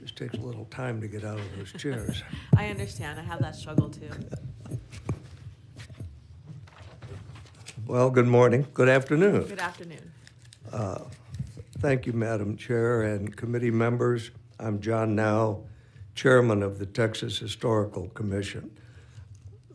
Just takes a little time to get out of those chairs. I understand. I have that struggle too. Well, good morning, good afternoon. Good afternoon. Thank you, Madam Chair and committee members. I'm John Now, Chairman of the Texas Historical Commission.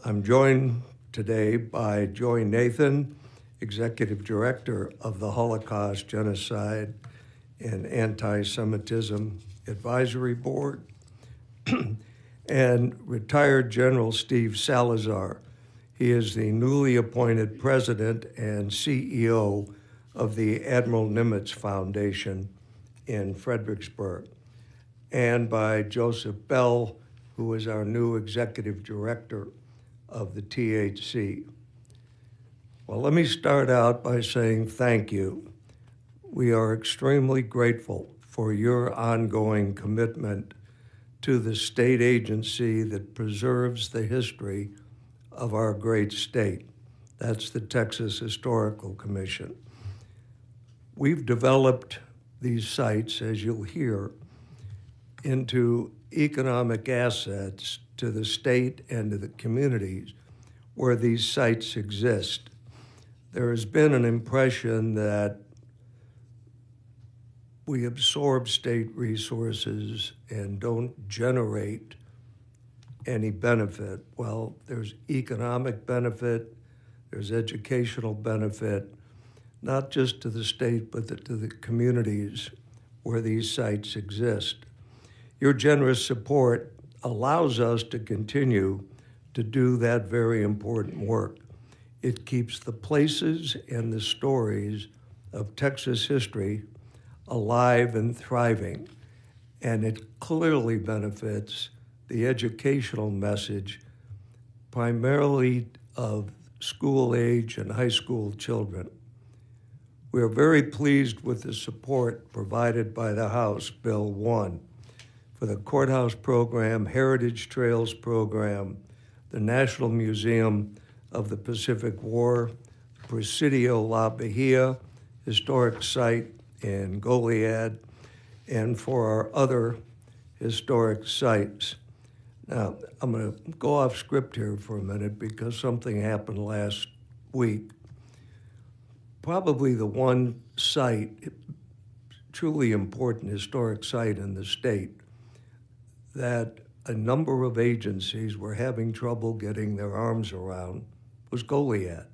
I'm joined today by Joy Nathan, Executive Director of the Holocaust, Genocide, and Anti-Semitism Advisory Board, and retired General Steve Salazar. He is the newly appointed President and CEO of the Admiral Nimitz Foundation in Fredericksburg, and by Joseph Bell, who is our new Executive Director of the THC. Well, let me start out by saying thank you. We are extremely grateful for your ongoing commitment to the state agency that preserves the history of our great state. That's the Texas Historical Commission. We've developed these sites, as you'll hear, into economic assets to the state and to the communities where these sites exist. There has been an impression that we absorb state resources and don't generate any benefit. Well, there's economic benefit, there's educational benefit, not just to the state, but to the communities where these sites exist. Your generous support allows us to continue to do that very important work. It keeps the places and the stories of Texas history alive and thriving, and it clearly benefits the educational message, primarily of school age and high school children. We are very pleased with the support provided by the House Bill 1 for the Courthouse Program, Heritage Trails Program, the National Museum of the Pacific War, Presidio La Bahia Historic Site in Goliad, and for our other historic sites. Now, I'm going to go off script here for a minute because something happened last week. Probably the one site, truly important historic site in the state, that a number of agencies were having trouble getting their arms around was Goliad.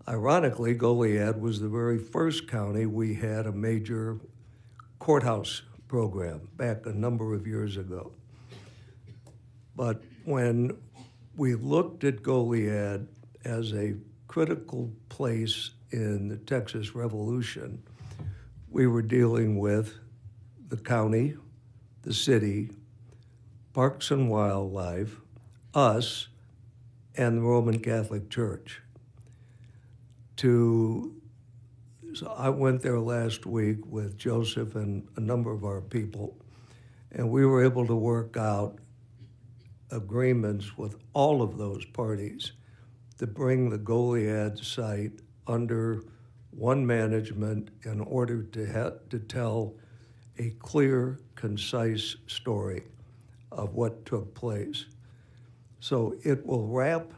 Ironically, Goliad was the very first county we had a major courthouse program back a number of years ago. But when we looked at Goliad as a critical place in the Texas Revolution, we were dealing with the county, the city, Parks and Wildlife, us, and the Roman Catholic Church. So I went there last week with Joseph and a number of our people, and we were able to work out agreements with all of those parties to bring the Goliad site under one management in order to tell a clear, concise story of what took place. So it will wrap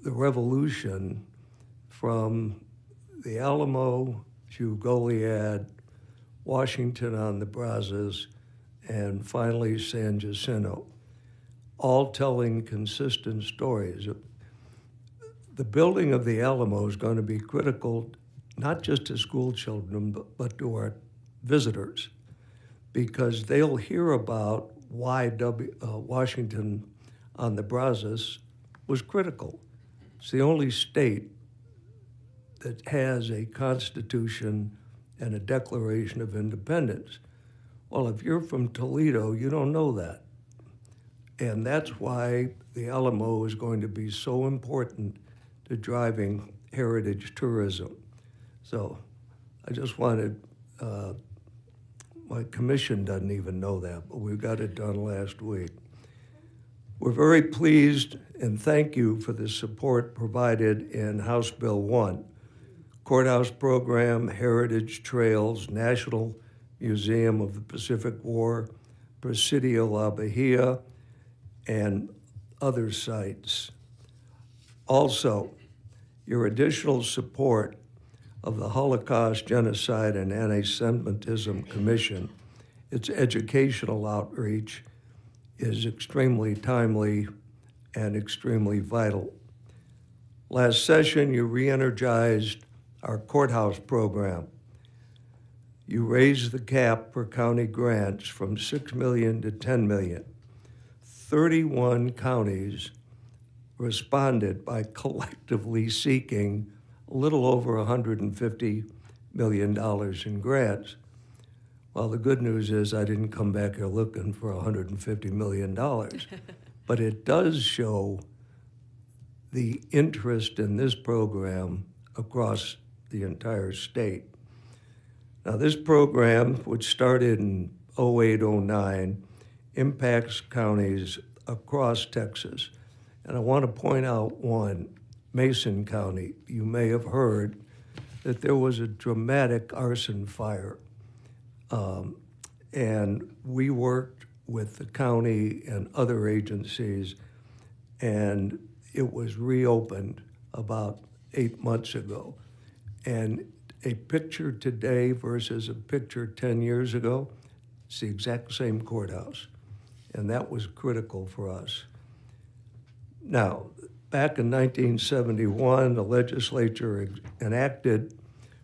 the revolution from the Alamo to Goliad, Washington on the Brazos, and finally San Jacinto, all telling consistent stories. The building of the Alamo is going to be critical, not just to school children, but to our visitors, because they'll hear about why Washington on the Brazos was critical. It's the only state that has a constitution and a Declaration of Independence. Well, if you're from Toledo, you don't know that. And that's why the Alamo is going to be so important to driving heritage tourism. So I just wanted, my commission doesn't even know that, but we got it done last week. We're very pleased and thank you for the support provided in House Bill 1, Courthouse Program, Heritage Trails, National Museum of the Pacific War, Presidio La Bahia, and other sites. Also, your additional support of the Holocaust, Genocide, and Anti-Semitism Commission, its educational outreach, is extremely timely and extremely vital. Last session, you re-energized our courthouse program. You raised the cap for county grants from $6 million to $10 million. 31 counties responded by collectively seeking a little over $150 million in grants. Well, the good news is I didn't come back here looking for $150 million, but it does show the interest in this program across the entire state. Now, this program, which started in 08-09, impacts counties across Texas. And I want to point out one, Mason County. You may have heard that there was a dramatic arson fire. And we worked with the county and other agencies, and it was reopened about 8 months ago. And a picture today versus a picture 10 years ago, it's the exact same courthouse. And that was critical for us. Now, back in 1971, the legislature enacted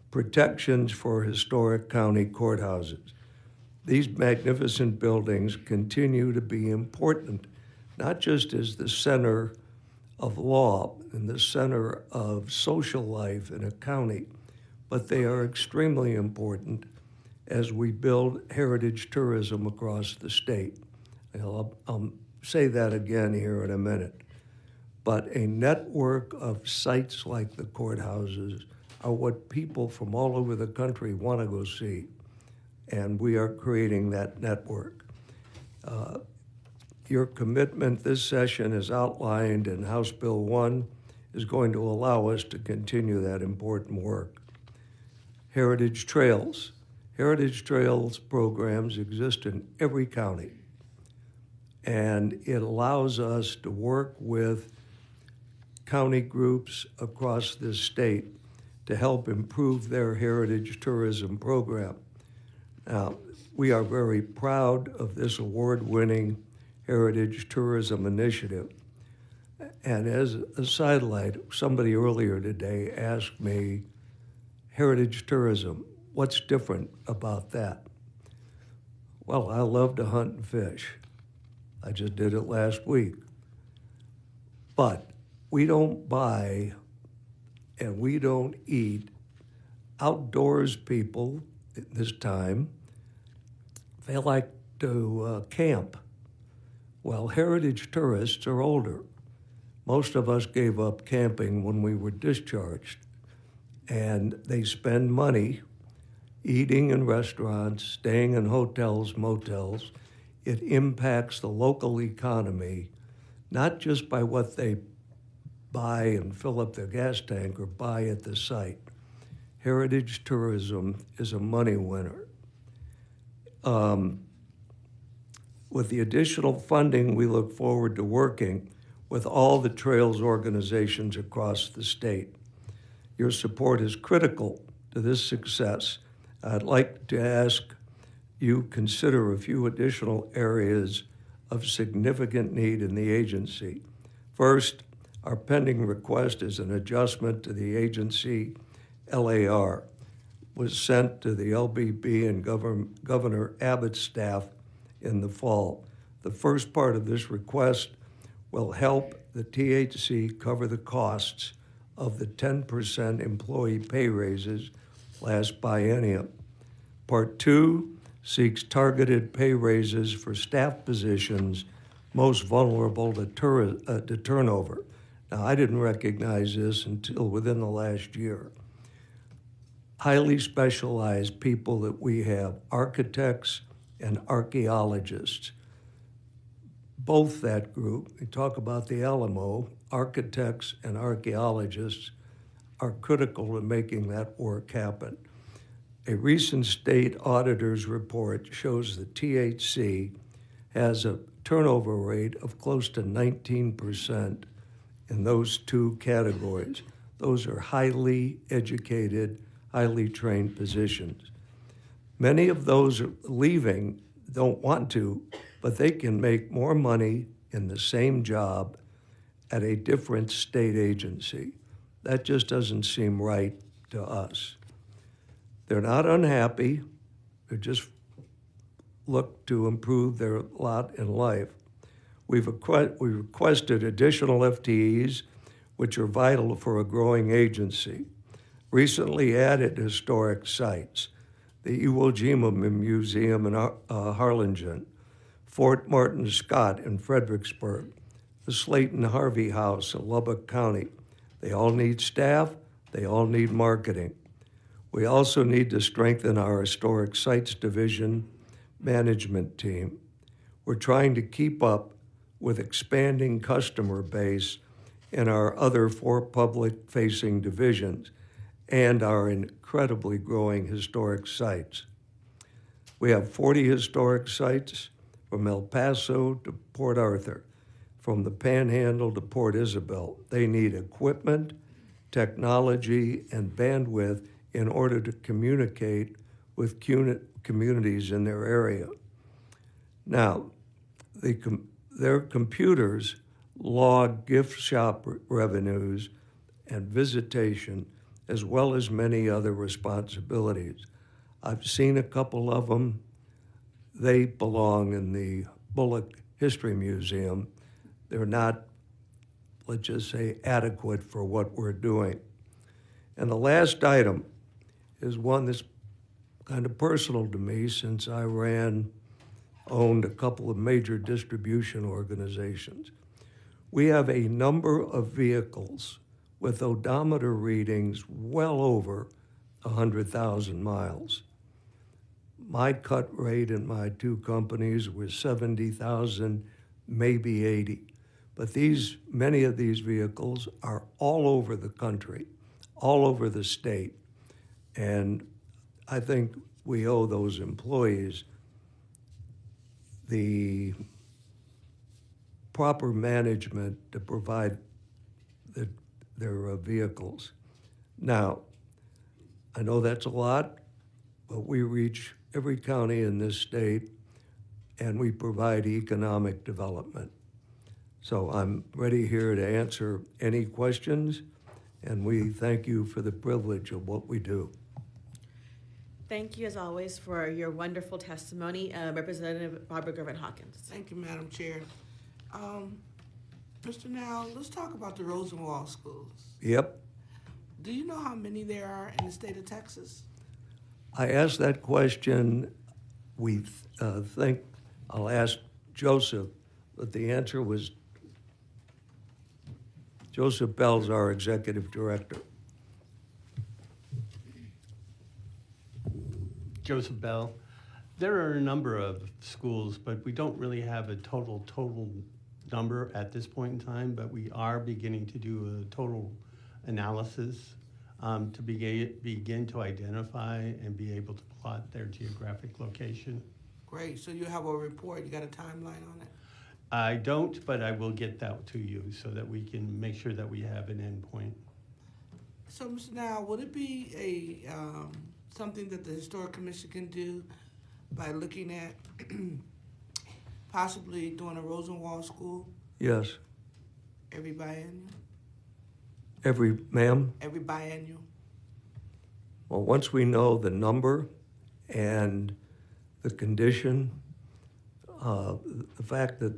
protections for historic county courthouses. These magnificent buildings continue to be important, not just as the center of law and the center of social life in a county, but they are extremely important as we build heritage tourism across the state. I'll say that again here in a minute. But a network of sites like the courthouses are what people from all over the country want to go see, and we are creating that network. Your commitment this session is outlined in House Bill 1 is going to allow us to continue that important work. Heritage Trails. Heritage Trails programs exist in every county, and it allows us to work with county groups across this state to help improve their heritage tourism program. Now, we are very proud of this award-winning heritage tourism initiative. And as a sidelight, somebody earlier today asked me, heritage tourism, what's different about that? Well, I love to hunt and fish. I just did it last week. But we don't buy and we don't eat. Outdoors people this time, they like to camp. Well, heritage tourists are older. Most of us gave up camping when we were discharged, and they spend money eating in restaurants, staying in hotels, motels. It impacts the local economy, not just by what they buy and fill up their gas tank or buy at the site. Heritage tourism is a money winner. With the additional funding, we look forward to working with all the trails organizations across the state. Your support is critical to this success. I'd like to ask you consider a few additional areas of significant need in the agency. First, our pending request is an adjustment to the agency LAR, was sent to the LBB and Governor Abbott's staff in the fall. The first part of this request will help the THC cover the costs of the 10% employee pay raises last biennium. Part 2 seeks targeted pay raises for staff positions most vulnerable to turnover. Now, I didn't recognize this until within the last year. Highly specialized people that we have, architects and archaeologists. Both that group, we talk about the Alamo, architects and archaeologists are critical to making that work happen. A recent state auditor's report shows that THC has a turnover rate of close to 19% in those two categories. Those are highly educated, highly trained positions. Many of those leaving don't want to, but they can make more money in the same job at a different state agency. That just doesn't seem right to us. They're not unhappy, they just look to improve their lot in life. We requested additional FTEs, which are vital for a growing agency. Recently added historic sites, the Iwo Jima Museum in Harlingen, Fort Martin Scott in Fredericksburg, the Slayton Harvey House in Lubbock County. They all need staff, they all need marketing. We also need to strengthen our Historic Sites Division management team. We're trying to keep up with expanding customer base in our other 4 public-facing divisions and our incredibly growing historic sites. We have 40 historic sites from El Paso to Port Arthur, from the Panhandle to Port Isabel. They need equipment, technology, and bandwidth in order to communicate with communities in their area. Now, their computers log gift shop revenues and visitation, as well as many other responsibilities. I've seen a couple of them. They belong in the Bullock History Museum. They're not, let's just say, adequate for what we're doing. And the last item is one that's kind of personal to me, since I owned a couple of major distribution organizations. We have a number of vehicles with odometer readings well over 100,000 miles. My cut rate in my 2 companies was 70,000, maybe 80. But many of these vehicles are all over the country, all over the state. And I think we owe those employees the proper management to provide their vehicles. Now, I know that's a lot, but we reach every county in this state and we provide economic development. So I'm ready here to answer any questions, and we thank you for the privilege of what we do. Thank you, as always, for your wonderful testimony, Representative Barbara Gervin-Hawkins. Thank you, Madam Chair. Mr. Now, let's talk about the Rosenwald schools. Yep. Do you know how many there are in the state of Texas? I asked that question. We think I'll ask Joseph, but the answer was Joseph Bell's our executive director. Joseph Bell. There are a number of schools, but we don't really have a total number at this point in time, but we are beginning to do a total analysis to begin to identify and be able to plot their geographic location. Great, so you have a report, you got a timeline on it? I don't, but I will get that to you so that we can make sure that we have an endpoint. So, Mr. Now, would it be something that the Historic Commission can do by looking at possibly doing a Rosenwald school Yes. every biennial? Ma'am? Every biennial? Well, once we know the number and the condition, the fact that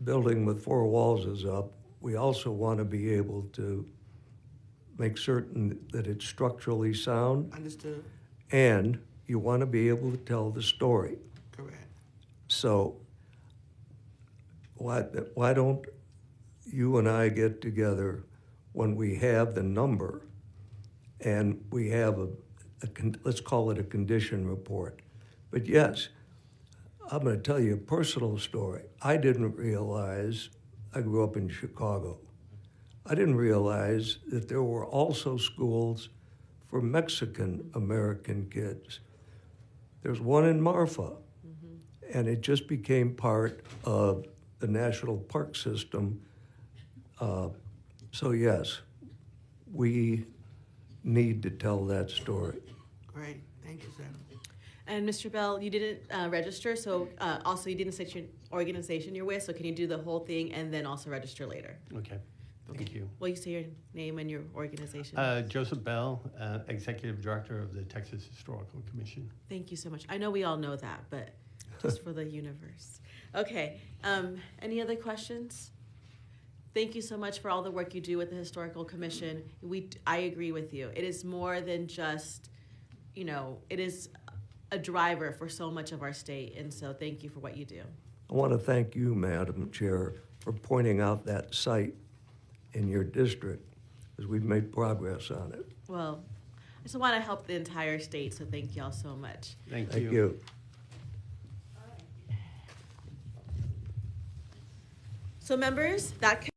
building with 4 walls is up, we also want to be able to make certain that it's structurally sound, Understood? and you want to be able to tell the story. Correct. So why don't you and I get together when we have the number and we have let's call it a condition report. But yes, I'm going to tell you a personal story. I didn't realize, I grew up in Chicago. I didn't realize that there were also schools for Mexican American kids. There's one in Marfa, and it just became part of the national park system. So yes, we need to tell that story. Great, thank you, sir. And Mr. Bell, you didn't register, so also you didn't say your organization you're with, so can you do the whole thing and then also register later? Okay, thank you. Will you say your name and your organization? Joseph Bell, Executive Director of the Texas Historical Commission. Thank you so much. I know we all know that, but just for the universe. Okay, any other questions? Thank you so much for all the work you do with the Historical Commission. I agree with you. It is more than just, it is a driver for so much of our state, and so thank you for what you do. I want to thank you, Madam Chair, for pointing out that site in your district, because we've made progress on it. Well, I just want to help the entire state, so thank y'all so much. Thank Thank you. So members, that